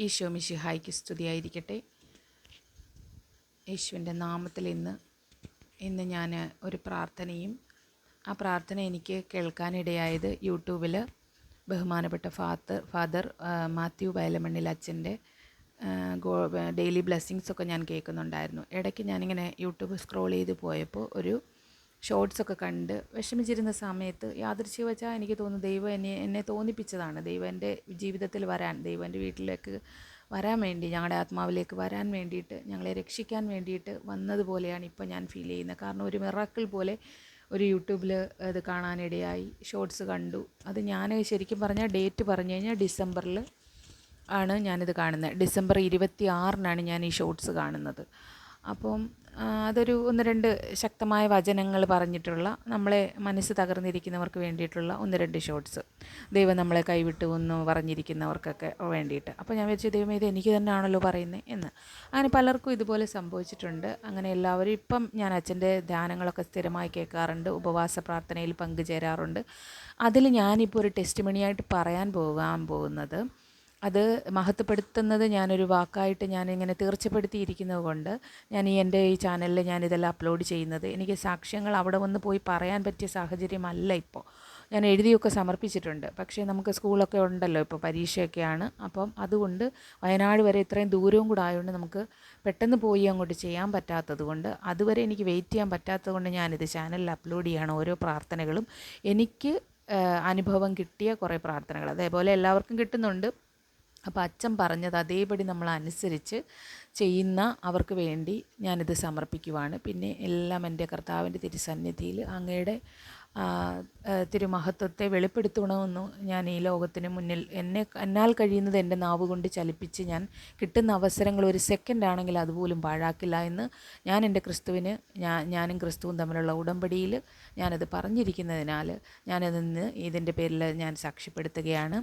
ഈശോ മിശിഹായ്ക്ക് സ്തുതിയായിരിക്കട്ടെ. യേശുവിൻ്റെ നാമത്തിൽ ഇന്ന് ഞാൻ ഒരു പ്രാർത്ഥനയും ആ പ്രാർത്ഥന എനിക്ക് കേൾക്കാനിടയായത് യൂട്യൂബിൽ ബഹുമാനപ്പെട്ട ഫാദർ മാത്യു വയലമണ്ണിൽ അച്ഛൻ്റെ ഡെയിലി ബ്ലെസ്സിങ്സൊക്കെ ഞാൻ കേൾക്കുന്നുണ്ടായിരുന്നു. ഇടയ്ക്ക് ഞാനിങ്ങനെ യൂട്യൂബ് സ്ക്രോൾ ചെയ്ത് പോയപ്പോൾ ഒരു ഷോർട്സൊക്കെ കണ്ട് വിഷമിച്ചിരുന്ന സമയത്ത് യാദൃച്ഛികവശാൽ എനിക്ക് തോന്നുന്നു ദൈവം എന്നെ തോന്നിപ്പിച്ചതാണ്. ദൈവം എൻ്റെ ജീവിതത്തിൽ ദൈവം എൻ്റെ വീട്ടിലേക്ക് വരാൻ വേണ്ടി, ഞങ്ങളുടെ ആത്മാവിലേക്ക് വരാൻ വേണ്ടിയിട്ട്, ഞങ്ങളെ രക്ഷിക്കാൻ വേണ്ടിയിട്ട് വന്നതുപോലെയാണ് ഇപ്പോൾ ഞാൻ ഫീൽ ചെയ്യുന്നത്. കാരണം ഒരു മിറാക്കിൾ പോലെ ഒരു യൂട്യൂബിൽ അത് കാണാനിടയായി, ഷോർട്സ് കണ്ടു. അത് ഞാൻ ശരിക്കും പറഞ്ഞാൽ ഡേറ്റ് പറഞ്ഞു കഴിഞ്ഞാൽ ഡിസംബറിൽ ആണ് ഞാനിത് കാണുന്നത്. ഡിസംബർ 26-നാണ് ഞാൻ ഈ ഷോർട്സ് കാണുന്നത്. അപ്പം അതൊരു 1-2 ശക്തമായ വചനങ്ങൾ പറഞ്ഞിട്ടുള്ള, നമ്മളെ മനസ്സ് തകർന്നിരിക്കുന്നവർക്ക് വേണ്ടിയിട്ടുള്ള 1-2 ഷോർട്സ്, ദൈവം നമ്മളെ കൈവിട്ടു എന്ന് പറഞ്ഞിരിക്കുന്നവർക്കൊക്കെ വേണ്ടിയിട്ട്. അപ്പോൾ ഞാൻ വിചാരിച്ചു, ദൈവം ഇത് എനിക്ക് തന്നെയാണല്ലോ പറയുന്നത് എന്ന്. അങ്ങനെ പലർക്കും ഇതുപോലെ സംഭവിച്ചിട്ടുണ്ട്. അങ്ങനെ എല്ലാവരും ഇപ്പം ഞാൻ അച്ഛൻ്റെ ധ്യാനങ്ങളൊക്കെ സ്ഥിരമായി കേൾക്കാറുണ്ട്, ഉപവാസ പ്രാർത്ഥനയിൽ പങ്കുചേരാറുണ്ട്. അതിൽ ഞാനിപ്പോൾ ഒരു ടെസ്റ്റിമണിയായിട്ട് പറയാൻ പോകുന്നത്, അത് മഹത്വപ്പെടുത്തുന്നത് ഞാനൊരു വാക്കായിട്ട് ഞാനിങ്ങനെ തീർച്ചപ്പെടുത്തിയിരിക്കുന്നത് കൊണ്ട് ഞാൻ എൻ്റെ ഈ ചാനലിൽ ഞാനിതെല്ലാം അപ്ലോഡ് ചെയ്യുന്നത്. എനിക്ക് സാക്ഷ്യങ്ങൾ അവിടെ വന്ന് പോയി പറയാൻ പറ്റിയ സാഹചര്യമല്ല ഇപ്പോൾ. ഞാൻ എഴുതിയൊക്കെ സമർപ്പിച്ചിട്ടുണ്ട്. പക്ഷേ നമുക്ക് സ്കൂളൊക്കെ ഉണ്ടല്ലോ, ഇപ്പോൾ പരീക്ഷയൊക്കെയാണ്. അപ്പം അതുകൊണ്ട് വയനാട് വരെ ഇത്രയും ദൂരവും കൂടെ ആയതുകൊണ്ട് നമുക്ക് പെട്ടെന്ന് പോയി അങ്ങോട്ട് ചെയ്യാൻ പറ്റാത്തത് കൊണ്ട്, അതുവരെ എനിക്ക് വെയിറ്റ് ചെയ്യാൻ പറ്റാത്തത് കൊണ്ട് ഞാനിത് ചാനലിൽ അപ്ലോഡ് ചെയ്യുകയാണ്. ഓരോ പ്രാർത്ഥനകളും എനിക്ക് അനുഭവം കിട്ടിയ കുറേ പ്രാർത്ഥനകൾ അതേപോലെ എല്ലാവർക്കും കിട്ടുന്നുണ്ട്. അപ്പോൾ അച്ഛൻ പറഞ്ഞത് അതേപടി നമ്മൾ അനുസരിച്ച് ചെയ്യുന്ന അവർക്ക് വേണ്ടി ഞാനിത് സമർപ്പിക്കുവാണ്. പിന്നെ എല്ലാം എൻ്റെ കർത്താവിൻ്റെ തിരുസന്നിധിയിൽ അങ്ങയുടെ തിരുമഹത്വത്തെ വെളിപ്പെടുത്തണമെന്ന് ഞാൻ ഈ ലോകത്തിന് മുന്നിൽ എന്നാൽ കഴിയുന്നത് എൻ്റെ നാവ് കൊണ്ട് ചലിപ്പിച്ച് ഞാൻ കിട്ടുന്ന അവസരങ്ങൾ ഒരു സെക്കൻഡാണെങ്കിൽ അതുപോലും പാഴാക്കില്ല എന്ന് ഞാൻ എൻ്റെ ക്രിസ്തുവിന് ഞാനും ക്രിസ്തുവും തമ്മിലുള്ള ഉടമ്പടിയിൽ ഞാനത് പറഞ്ഞിരിക്കുന്നതിനാൽ ഞാനതിന്ന് ഇതിൻ്റെ പേരിൽ ഞാൻ സാക്ഷ്യപ്പെടുത്തുകയാണ്.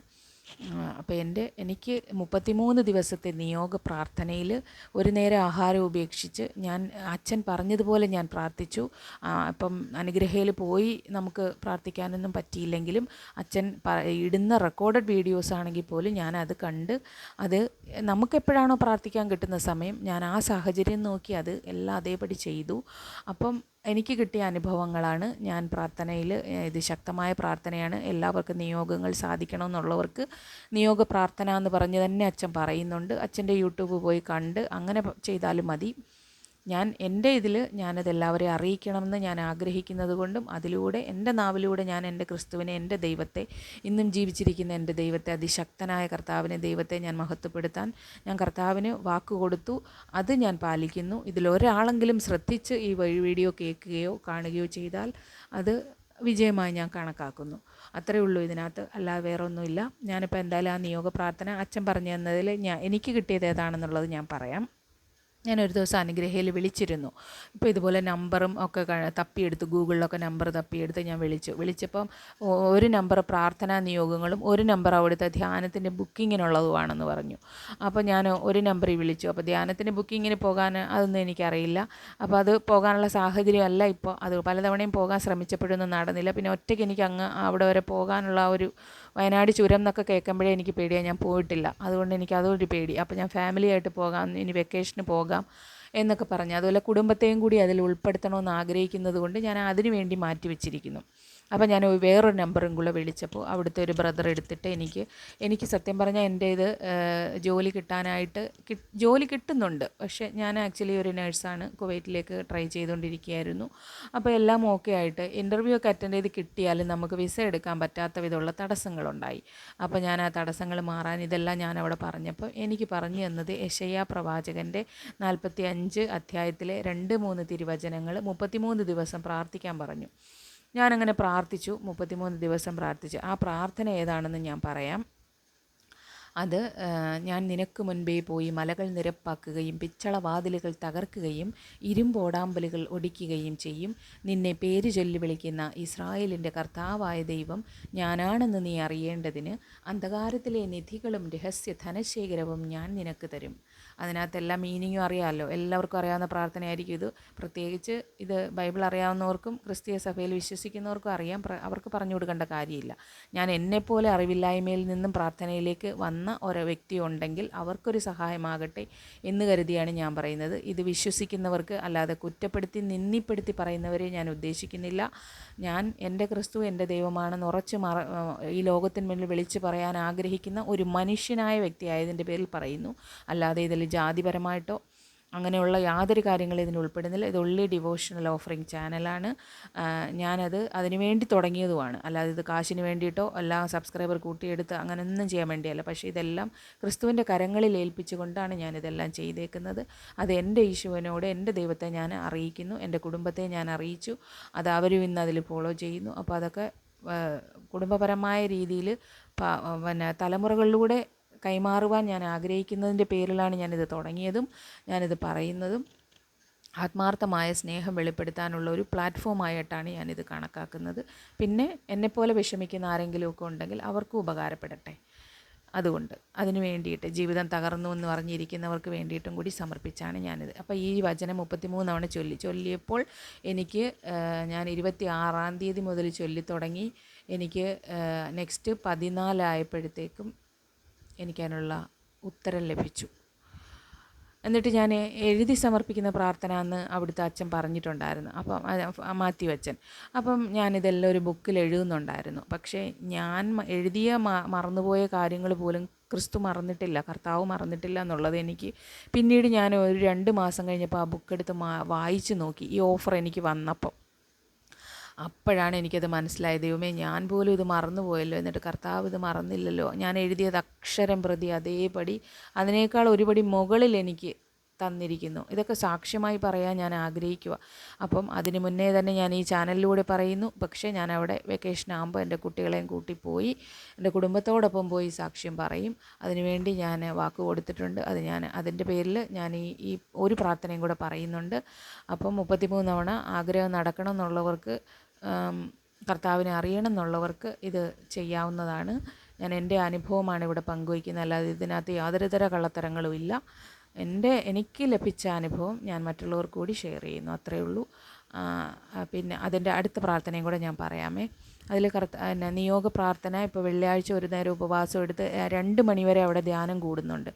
അപ്പോൾ എനിക്ക് 33 ദിവസത്തെ നിയോഗ പ്രാർത്ഥനയിൽ ഒരു നേരം ആഹാരം ഉപേക്ഷിച്ച് ഞാൻ അച്ഛൻ പറഞ്ഞതുപോലെ ഞാൻ പ്രാർത്ഥിച്ചു. അപ്പം അനുഗ്രഹയിൽ പോയി നമുക്ക് പ്രാർത്ഥിക്കാനൊന്നും പറ്റിയില്ലെങ്കിലും അച്ഛൻ ഇടുന്ന റെക്കോർഡഡ് വീഡിയോസ് ആണെങ്കിൽ പോലും ഞാനത് കണ്ട്, അത് നമുക്കെപ്പോഴാണോ പ്രാർത്ഥിക്കാൻ കിട്ടുന്ന സമയം ഞാൻ ആ സാഹചര്യം നോക്കി അത് എല്ലാം അതേപടി ചെയ്തു. അപ്പം എനിക്ക് കിട്ടിയ അനുഭവങ്ങളാണ് ഞാൻ പ്രാർത്ഥനയിൽ. ഇത് ശക്തമായ പ്രാർത്ഥനയാണ്. എല്ലാവർക്കും നിയോഗങ്ങൾ സാധിക്കണമെന്നുള്ളവർക്ക് നിയോഗ പ്രാർത്ഥന എന്ന് പറഞ്ഞ് തന്നെ അച്ഛൻ പറയുന്നുണ്ട്. അച്ഛൻ്റെ യൂട്യൂബ് പോയി കണ്ട് അങ്ങനെ ചെയ്താലും മതി. എൻ്റെ ഞാനത് എല്ലാവരെയും അറിയിക്കണമെന്ന് ഞാൻ ആഗ്രഹിക്കുന്നത് കൊണ്ടും, അതിലൂടെ എൻ്റെ നാവിലൂടെ ഞാൻ എൻ്റെ ക്രിസ്തുവിനെ, എൻ്റെ ദൈവത്തെ, ഇന്നും ജീവിച്ചിരിക്കുന്ന എൻ്റെ ദൈവത്തെ, അതിശക്തനായ കർത്താവിനെ, ദൈവത്തെ ഞാൻ മഹത്വപ്പെടുത്താൻ ഞാൻ കർത്താവിന് വാക്ക് കൊടുത്തു. അത് ഞാൻ പാലിക്കുന്നു. ഇതിലൊരാളെങ്കിലും ശ്രദ്ധിച്ച് ഈ വീഡിയോ കേൾക്കുകയോ കാണുകയോ ചെയ്താൽ അത് വിജയമായി ഞാൻ കണക്കാക്കുന്നു. അത്രയേ ഉള്ളൂ ഇതിനകത്ത്, അല്ലാതെ വേറെ ഒന്നുമില്ല. ഞാനിപ്പോൾ എന്തായാലും ആ നിയോഗ പ്രാർത്ഥന അച്ഛൻ പറഞ്ഞു തന്നതിൽ എനിക്ക് കിട്ടിയത് ഏതാണെന്നുള്ളത് ഞാൻ പറയാം. ഞാനൊരു ദിവസം അനുഗ്രഹയിൽ വിളിച്ചിരുന്നു. ഇപ്പോൾ ഇതുപോലെ നമ്പറും ഒക്കെ തപ്പിയെടുത്ത്, ഗൂഗിളിലൊക്കെ നമ്പർ തപ്പിയെടുത്ത് ഞാൻ വിളിച്ചപ്പം ഒരു നമ്പർ പ്രാർത്ഥനാ നിയോഗങ്ങളും ഒരു നമ്പർ അവിടുത്തെ ധ്യാനത്തിൻ്റെ ബുക്കിങ്ങിനുള്ളതുമാണെന്ന് പറഞ്ഞു. അപ്പോൾ ഞാൻ ഒരു നമ്പറിൽ വിളിച്ചു. അപ്പോൾ ധ്യാനത്തിൻ്റെ ബുക്കിങ്ങിന് പോകാൻ അതൊന്നും എനിക്കറിയില്ല. അപ്പോൾ അത് പോകാനുള്ള സാഹചര്യമല്ല ഇപ്പോൾ. അത് പലതവണയും പോകാൻ ശ്രമിച്ചപ്പോഴൊന്നും നടന്നില്ല. പിന്നെ ഒറ്റയ്ക്ക് എനിക്ക് അവിടെ വരെ പോകാനുള്ള ഒരു വയനാട് ചുരം എന്നൊക്കെ കേൾക്കുമ്പോഴേ എനിക്ക് പേടിയാണ്. ഞാൻ പോയിട്ടില്ല, അതുകൊണ്ട് എനിക്ക് അതൊരു പേടി. അപ്പോൾ ഞാൻ ഫാമിലിയായിട്ട് പോകാം, ഇനി വെക്കേഷന് പോകാം എന്നൊക്കെ പറഞ്ഞു. അതുപോലെ കുടുംബത്തെയും കൂടി അതിൽ ഉൾപ്പെടുത്തണമെന്ന് ആഗ്രഹിക്കുന്നത് കൊണ്ട് ഞാൻ അതിനു വേണ്ടി മാറ്റി വെച്ചിരിക്കുന്നു. അപ്പോൾ ഞാൻ വേറൊരു നമ്പറും കൂടെ വിളിച്ചപ്പോൾ അവിടുത്തെ ഒരു ബ്രദർ എടുത്തിട്ട് എനിക്ക് സത്യം പറഞ്ഞാൽ എൻ്റെ ഇത് ജോലി കിട്ടാനായിട്ട് ജോലി കിട്ടുന്നുണ്ട്. പക്ഷേ ഞാൻ ആക്ച്വലി ഒരു നേഴ്സാണ്, കുവൈറ്റിലേക്ക് ട്രൈ ചെയ്തുകൊണ്ടിരിക്കുകയായിരുന്നു. അപ്പോൾ എല്ലാം ഓക്കെ ആയിട്ട് ഇൻ്റർവ്യൂ ഒക്കെ അറ്റൻഡ് ചെയ്ത് കിട്ടിയാലും നമുക്ക് വിസ എടുക്കാൻ പറ്റാത്ത വിധമുള്ള തടസ്സങ്ങളുണ്ടായി. അപ്പോൾ ഞാൻ ആ തടസ്സങ്ങൾ മാറാൻ ഇതെല്ലാം ഞാൻ അവിടെ പറഞ്ഞപ്പോൾ എനിക്ക് പറഞ്ഞു തന്നത് യെശയ്യാ പ്രവാചകൻ്റെ 45 അധ്യായത്തിലെ 2-3 തിരുവചനങ്ങൾ 33 ദിവസം പ്രാർത്ഥിക്കാൻ പറഞ്ഞു. ഞാനങ്ങനെ പ്രാർത്ഥിച്ചു, 33 ദിവസം പ്രാർത്ഥിച്ചു. ആ പ്രാർത്ഥന ഏതാണെന്ന് ഞാൻ പറയാം. അത് ഞാൻ നിനക്ക് മുൻപേ പോയി മലകൾ നിരപ്പാക്കുകയും പിച്ചളവാതിലുകൾ തകർക്കുകയും ഇരുമ്പോടാമ്പലുകൾ ഒടിക്കുകയും ചെയ്യും. നിന്നെ പേര് ചൊല്ലി വിളിക്കുന്ന ഇസ്രായേലിൻ്റെ കർത്താവായ ദൈവം ഞാനാണെന്ന് നീ അറിയേണ്ടതിന് അന്ധകാരത്തിലെ നിധികളും രഹസ്യ ധനശേഖരവും ഞാൻ നിനക്ക് തരും. അതിനകത്ത് എല്ലാ മീനിങ്ങും അറിയാമല്ലോ, എല്ലാവർക്കും അറിയാവുന്ന പ്രാർത്ഥനയായിരിക്കും ഇത്. പ്രത്യേകിച്ച് ഇത് ബൈബിൾ അറിയാവുന്നവർക്കും ക്രിസ്തീയ സഭയിൽ വിശ്വസിക്കുന്നവർക്കും അറിയാം, അവർക്ക് പറഞ്ഞു കൊടുക്കേണ്ട കാര്യമില്ല. ഞാൻ എന്നെപ്പോലെ അറിവില്ലായ്മയിൽ നിന്നും പ്രാർത്ഥനയിലേക്ക് വന്ന ഒരു വ്യക്തി ഉണ്ടെങ്കിൽ അവർക്കൊരു സഹായമാകട്ടെ എന്ന് കരുതിയാണ് ഞാൻ പറയുന്നത്. ഇത് വിശ്വസിക്കുന്നവർക്ക്, അല്ലാതെ കുറ്റപ്പെടുത്തി നിന്ദിപ്പെടുത്തി പറയുന്നവരെ ഞാൻ ഉദ്ദേശിക്കുന്നില്ല. ഞാൻ എൻ്റെ ക്രിസ്തു എൻ്റെ ദൈവമാണെന്ന് ഉറച്ച് ഈ ലോകത്തിന് മുന്നിൽ വിളിച്ച് പറയാൻ ആഗ്രഹിക്കുന്ന ഒരു മനുഷ്യനായ വ്യക്തിയായതിൻ്റെ പേരിൽ പറയുന്നു. അല്ലാതെ ഇതിൽ ജാതിപരമായിട്ടോ അങ്ങനെയുള്ള യാതൊരു കാര്യങ്ങളും ഇതിന് ഉൾപ്പെടുന്നില്ല. ഇത് ഒൺലി ഡിവോഷണൽ ഓഫറിങ് ചാനലാണ്. ഞാനത് അതിന് വേണ്ടി തുടങ്ങിയതുമാണ്, അല്ലാതെ ഇത് കാശിന് വേണ്ടിയിട്ടോ എല്ലാ സബ്സ്ക്രൈബർ കൂട്ടിയെടുത്ത് അങ്ങനെയൊന്നും ചെയ്യാൻ വേണ്ടിയല്ല. പക്ഷേ ഇതെല്ലാം ക്രിസ്തുവിൻ്റെ കരങ്ങളിൽ ഏൽപ്പിച്ചുകൊണ്ടാണ് ഞാനിതെല്ലാം ചെയ്തേക്കുന്നത്. അത് എൻ്റെ ഈശോനോട് എൻ്റെ ദൈവത്തെ ഞാൻ അറിയിക്കുന്നു, എൻ്റെ കുടുംബത്തെ ഞാൻ അറിയിച്ചു, അത് അവരും ഇന്ന് അതിൽ ഫോളോ ചെയ്യുന്നു. അപ്പോൾ അതൊക്കെ കുടുംബപരമായ രീതിയിൽ തലമുറകളിലൂടെ കൈമാറുവാൻ ഞാൻ ആഗ്രഹിക്കുന്നതിൻ്റെ പേരിലാണ് ഞാനിത് തുടങ്ങിയതും ഞാനിത് പറയുന്നതും. ആത്മാർത്ഥമായ സ്നേഹം വെളിപ്പെടുത്താനുള്ള ഒരു പ്ലാറ്റ്ഫോമായിട്ടാണ് ഞാനിത് കണക്കാക്കുന്നത്. പിന്നെ എന്നെപ്പോലെ വിഷമിക്കുന്ന ആരെങ്കിലുമൊക്കെ ഉണ്ടെങ്കിൽ അവർക്കും ഉപകാരപ്പെടട്ടെ. അതുകൊണ്ട് അതിന് വേണ്ടിയിട്ട് ജീവിതം തകർന്നു എന്ന് പറഞ്ഞിരിക്കുന്നവർക്ക് വേണ്ടിയിട്ടും കൂടി സമർപ്പിച്ചാണ് ഞാനിത്. അപ്പോൾ ഈ വചനം 33 തവണ ചൊല്ലിയപ്പോൾ എനിക്ക് ഞാൻ 26-ാം തീയതി മുതൽ ചൊല്ലിത്തുടങ്ങി. എനിക്ക് നെക്സ്റ്റ് 14 ആയപ്പോഴത്തേക്കും എനിക്കതിനുള്ള ഉത്തരം ലഭിച്ചു. എന്നിട്ട് ഞാൻ എഴുതി സമർപ്പിക്കുന്ന പ്രാർത്ഥന എന്ന് അവിടുത്തെ അച്ഛൻ പറഞ്ഞിട്ടുണ്ടായിരുന്നു, അപ്പം മാത്യു അച്ഛൻ. അപ്പം ഞാനിതെല്ലാം ഒരു ബുക്കിൽ എഴുതുന്നുണ്ടായിരുന്നു. പക്ഷേ ഞാൻ എഴുതിയ മറന്നുപോയ കാര്യങ്ങൾ പോലും ക്രിസ്തു മറന്നിട്ടില്ല, കർത്താവ് മറന്നിട്ടില്ല എന്നുള്ളത് എനിക്ക് പിന്നീട് ഞാൻ ഒരു 2 മാസം കഴിഞ്ഞപ്പോൾ ആ ബുക്കെടുത്ത് വായിച്ച് നോക്കി, ഈ ഓഫർ എനിക്ക് വന്നപ്പം. അപ്പോഴാണ് എനിക്കത് മനസ്സിലായത്, ദൈവമേ ഞാൻ പോലും ഇത് മറന്നുപോയല്ലോ, എന്നിട്ട് കർത്താവ് ഇത് മറന്നില്ലല്ലോ. ഞാൻ എഴുതിയത് അക്ഷരം പ്രതി അതേപടി അതിനേക്കാൾ ഒരുപടി മുകളിൽ എനിക്ക് തന്നിരിക്കുന്നു. ഇതൊക്കെ സാക്ഷ്യമായി പറയാൻ ഞാൻ ആഗ്രഹിക്കുക. അപ്പം അതിന് മുന്നേ തന്നെ ഞാൻ ഈ ചാനലിലൂടെ പറയുന്നു. പക്ഷേ ഞാൻ അവിടെ വെക്കേഷൻ ആകുമ്പോൾ എൻ്റെ കുട്ടികളെയും കൂട്ടിപ്പോയി എൻ്റെ കുടുംബത്തോടൊപ്പം പോയി സാക്ഷ്യം പറയും. അതിനുവേണ്ടി ഞാൻ വാക്ക് കൊടുത്തിട്ടുണ്ട്. അതിൻ്റെ പേരിൽ ഞാൻ ഈ ഒരു പ്രാർത്ഥനയും കൂടെ പറയുന്നുണ്ട്. അപ്പം 33 തവണ ആഗ്രഹം നടക്കണം എന്നുള്ളവർക്ക്, കർത്താവിനെ അറിയണം എന്നുള്ളവർക്ക് ഇത് ചെയ്യാവുന്നതാണ്. ഞാൻ എൻ്റെ അനുഭവമാണ് ഇവിടെ പങ്കുവയ്ക്കുന്നത്, അല്ലാതെ ഇതിനകത്ത് യാതൊരു തര കള്ളത്തരങ്ങളും ഇല്ല. എനിക്ക് ലഭിച്ച അനുഭവം ഞാൻ മറ്റുള്ളവർക്ക് കൂടി ഷെയർ ചെയ്യുന്നു, അത്രയേ ഉള്ളൂ. പിന്നെ അതിൻ്റെ അടുത്ത പ്രാർത്ഥനയും കൂടെ ഞാൻ പറയാമേ. അതിൽ നിയോഗ പ്രാർത്ഥന ഇപ്പോൾ വെള്ളിയാഴ്ച ഒരു നേരം ഉപവാസം എടുത്ത് 2 മണിവരെ അവിടെ ധ്യാനം കൂടുന്നുണ്ട്.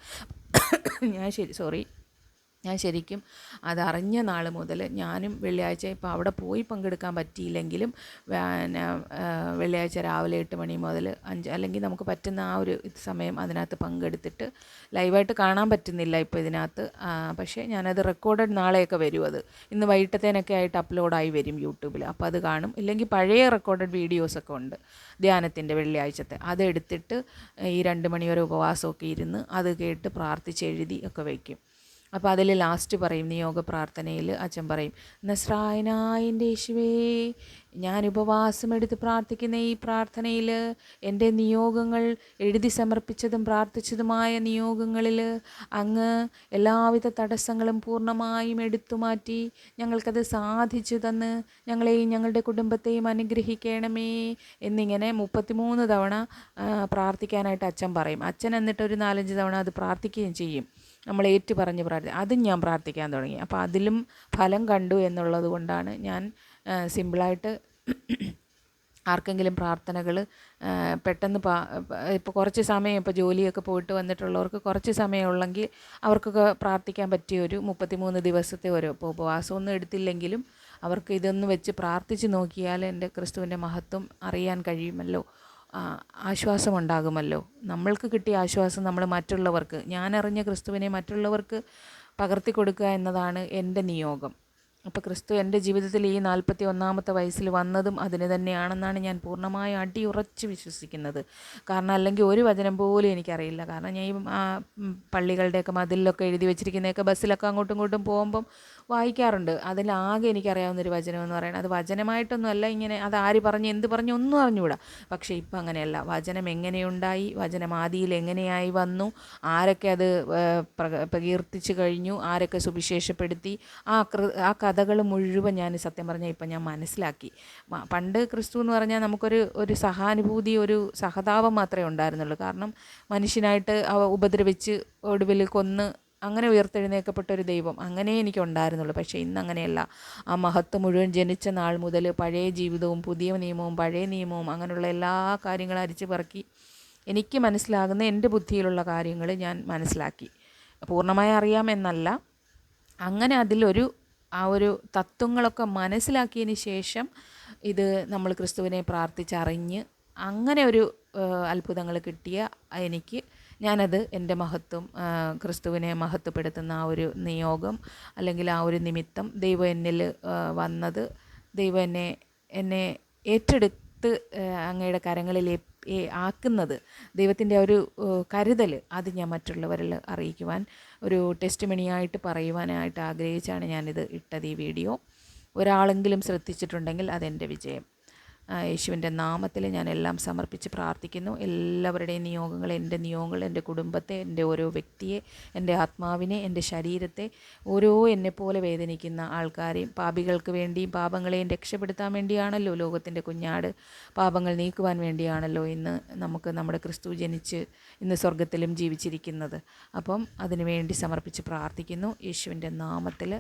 ഞാൻ ശരിക്കും അതറിഞ്ഞ നാൾ മുതൽ ഞാനും വെള്ളിയാഴ്ച ഇപ്പോൾ അവിടെ പോയി പങ്കെടുക്കാൻ പറ്റിയില്ലെങ്കിലും വെള്ളിയാഴ്ച രാവിലെ 8 മണി മുതൽ 5, അല്ലെങ്കിൽ നമുക്ക് പറ്റുന്ന ആ ഒരു സമയം അതിനകത്ത് പങ്കെടുത്തിട്ട് ലൈവായിട്ട് കാണാൻ പറ്റുന്നില്ല ഇപ്പോൾ ഇതിനകത്ത്. പക്ഷേ ഞാനത് റെക്കോർഡഡ് നാളെയൊക്കെ വരും, അത് ഇന്ന് വൈകിട്ടത്തേനൊക്കെ ആയിട്ട് അപ്ലോഡായി വരും യൂട്യൂബിൽ. അപ്പോൾ അത് കാണും. ഇല്ലെങ്കിൽ പഴയ റെക്കോർഡഡ് വീഡിയോസൊക്കെ ഉണ്ട് ധ്യാനത്തിൻ്റെ വെള്ളിയാഴ്ചത്തെ, അതെടുത്തിട്ട് ഈ 2 മണി വരെ ഉപവാസമൊക്കെ ഇരുന്ന് അത് കേട്ട് പ്രാർത്ഥിച്ച് എഴുതി ഒക്കെ വയ്ക്കും. അപ്പോൾ അതിൽ ലാസ്റ്റ് പറയും, നിയോഗ പ്രാർത്ഥനയിൽ അച്ഛൻ പറയും, നസ്രായനായ എൻ്റെ യേശുവേ, ഞാൻ ഉപവാസമെടുത്ത് പ്രാർത്ഥിക്കുന്ന ഈ പ്രാർത്ഥനയിൽ എൻ്റെ നിയോഗങ്ങൾ, എഴുതി സമർപ്പിച്ചതും പ്രാർത്ഥിച്ചതുമായ നിയോഗങ്ങളിൽ അങ്ങ് എല്ലാവിധ തടസ്സങ്ങളും പൂർണ്ണമായും എടുത്തുമാറ്റി ഞങ്ങൾക്കത് സാധിച്ചു തന്ന് ഞങ്ങളെയും ഞങ്ങളുടെ കുടുംബത്തെയും അനുഗ്രഹിക്കണമേ എന്നിങ്ങനെ 33 തവണ പ്രാർത്ഥിക്കാനായിട്ട് അച്ഛൻ പറയും. അച്ഛൻ എന്നിട്ട് ഒരു 4-5 തവണ അത് പ്രാർത്ഥിക്കുകയും ചെയ്യും. നമ്മൾ ഏറ്റു പറഞ്ഞ് അതും ഞാൻ പ്രാർത്ഥിക്കാൻ തുടങ്ങി. അപ്പോൾ അതിലും ഫലം കണ്ടു എന്നുള്ളത് കൊണ്ടാണ് ഞാൻ സിമ്പിളായിട്ട് ആർക്കെങ്കിലും പ്രാർത്ഥനകൾ പെട്ടെന്ന് ഇപ്പോൾ കുറച്ച് സമയം, ഇപ്പോൾ ജോലിയൊക്കെ പോയിട്ട് വന്നിട്ടുള്ളവർക്ക് കുറച്ച് സമയമുള്ളെങ്കിൽ അവർക്കൊക്കെ പ്രാർത്ഥിക്കാൻ പറ്റിയ ഒരു 33 ദിവസത്തെ ഇപ്പോൾ ഉപവാസമൊന്നും എടുത്തില്ലെങ്കിലും അവർക്ക് ഇതൊന്ന് വെച്ച് പ്രാർത്ഥിച്ച് നോക്കിയാൽ എൻ്റെ ക്രിസ്തുവിൻ്റെ മഹത്വം അറിയാൻ കഴിയുമല്ലോ, ആശ്വാസമുണ്ടാകുമല്ലോ. നമ്മൾക്ക് കിട്ടിയ ആശ്വാസം നമ്മൾ മറ്റുള്ളവർക്ക്, ഞാനറിഞ്ഞ ക്രിസ്തുവിനെ മറ്റുള്ളവർക്ക് പകർത്തി കൊടുക്കുക എന്നതാണ് എൻ്റെ നിയോഗം. അപ്പോൾ ക്രിസ്തു എൻ്റെ ജീവിതത്തിൽ ഈ 41-ാമത്തെ വയസ്സിൽ വന്നതും അതിന് തന്നെയാണെന്നാണ് ഞാൻ പൂർണ്ണമായും അടിയുറച്ച് വിശ്വസിക്കുന്നത്. കാരണം അല്ലെങ്കിൽ ഒരു വചനം പോലും എനിക്കറിയില്ല. കാരണം ഞാൻ ഈ പള്ളികളുടെയൊക്കെ മതിലൊക്കെ എഴുതി വെച്ചിരിക്കുന്നതൊക്കെ ബസ്സിലൊക്കെ അങ്ങോട്ടും ഇങ്ങോട്ടും പോകുമ്പം വായിക്കാറുണ്ട്. അതിലാകെ എനിക്കറിയാവുന്നൊരു വചനം എന്ന് പറയുന്നത്, അത് വചനമായിട്ടൊന്നുമല്ല, ഇങ്ങനെ അത് ആര് പറഞ്ഞ് എന്ത് പറഞ്ഞു ഒന്നും അറിഞ്ഞുകൂടാ. പക്ഷേ ഇപ്പം അങ്ങനെയല്ല. വചനം എങ്ങനെയുണ്ടായി, വചനം ആദിയിൽ എങ്ങനെയായി വന്നു, ആരൊക്കെ അത് പ്രകീർത്തിച്ച് കഴിഞ്ഞു, ആരൊക്കെ സുവിശേഷപ്പെടുത്തി, ആ കഥകൾ മുഴുവൻ ഞാൻ സത്യം പറഞ്ഞാൽ ഇപ്പം ഞാൻ മനസ്സിലാക്കി. പണ്ട് ക്രിസ്തു എന്ന് പറഞ്ഞാൽ നമുക്കൊരു സഹാനുഭൂതി, ഒരു സഹതാപം മാത്രമേ ഉണ്ടായിരുന്നുള്ളൂ. കാരണം മനുഷ്യനായിട്ട് ഉപദ്രവിച്ച് ഒടുവിൽ കൊന്ന് അങ്ങനെ ഉയർത്തെഴുന്നേൽക്കപ്പെട്ട ഒരു ദൈവം അങ്ങനെ എനിക്കുണ്ടായിരുന്നുള്ളൂ. പക്ഷേ ഇന്ന് അങ്ങനെയല്ല. ആ മഹത്വം മുഴുവൻ ജനിച്ച നാൾ മുതൽ പഴയ ജീവിതവും പുതിയ നിയമവും പഴയ നിയമവും അങ്ങനെയുള്ള എല്ലാ കാര്യങ്ങളും അരിച്ചു പറക്കി എനിക്ക് മനസ്സിലാകുന്ന എൻ്റെ ബുദ്ധിയിലുള്ള കാര്യങ്ങൾ ഞാൻ മനസ്സിലാക്കി. പൂർണ്ണമായി അറിയാമെന്നല്ല, അങ്ങനെ അതിലൊരു ആ ഒരു തത്വങ്ങളൊക്കെ മനസ്സിലാക്കിയതിന് ശേഷം ഇത് നമ്മൾ ക്രിസ്തുവിനെ പ്രാർത്ഥിച്ചറിഞ്ഞ് അങ്ങനെ ഒരു അത്ഭുതങ്ങൾ കിട്ടിയ എനിക്ക് ഞാനത് എൻ്റെ മഹത്വം, ക്രിസ്തുവിനെ മഹത്വപ്പെടുത്തുന്ന ആ ഒരു നിയോഗം അല്ലെങ്കിൽ ആ ഒരു നിമിത്തം ദൈവം എന്നിൽ വന്നത്, ദൈവം എന്നെ ഏറ്റെടുത്ത് അങ്ങയുടെ കരങ്ങളിൽ ആക്കുന്നത്, ദൈവത്തിൻ്റെ ഒരു കരുതൽ അത് ഞാൻ മറ്റുള്ളവരിൽ അറിയിക്കുവാൻ ഒരു ടെസ്റ്റിമണിയായിട്ട് പറയുവാനായിട്ട് ആഗ്രഹിച്ചാണ് ഞാനിത് ഇട്ടത്. ഈ വീഡിയോ ഒരാളെങ്കിലും ശ്രദ്ധിച്ചിട്ടുണ്ടെങ്കിൽ അതെൻ്റെ വിജയം. യേശുവിൻ്റെ നാമത്തിൽ ഞാൻ എല്ലാം സമർപ്പിച്ച് പ്രാർത്ഥിക്കുന്നു. എല്ലാവരുടെയും നിയോഗങ്ങൾ, എൻ്റെ നിയോഗങ്ങൾ, എൻ്റെ കുടുംബത്തെ, എൻ്റെ ഓരോ വ്യക്തിയെ, എൻ്റെ ആത്മാവിനെ, എൻ്റെ ശരീരത്തെ, ഓരോ എന്നെപ്പോലെ വേദനിക്കുന്ന ആൾക്കാരെയും, പാപികൾക്ക് വേണ്ടിയും പാപങ്ങളെയും രക്ഷപ്പെടുത്താൻ വേണ്ടിയാണല്ലോ ലോകത്തിൻ്റെ കുഞ്ഞാട്, പാപങ്ങൾ നീക്കുവാൻ വേണ്ടിയാണല്ലോ ഇന്ന് നമുക്ക് നമ്മുടെ ക്രിസ്തു ജനിച്ച് ഇന്ന് സ്വർഗത്തിലും ജീവിച്ചിരിക്കുന്നത്. അപ്പം അതിനു വേണ്ടി സമർപ്പിച്ച് പ്രാർത്ഥിക്കുന്നു യേശുവിൻ്റെ നാമത്തിൽ.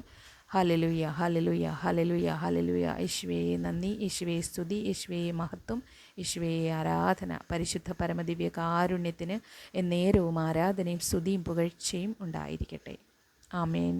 Hallelujah, hallelujah, hallelujah, hallelujah. യേശുവേ നന്ദി, യേശുവേ സ്തുതി, യേശുവേ മഹത്വം, യേശുവേ ആരാധന. പരിശുദ്ധ പരമദിവ്യ കാരുണ്യത്തിന് എന്നേരവും ആരാധനയും സ്തുതിയും പുകഴ്ചയും ഉണ്ടായിരിക്കട്ടെ. ആമേൻ.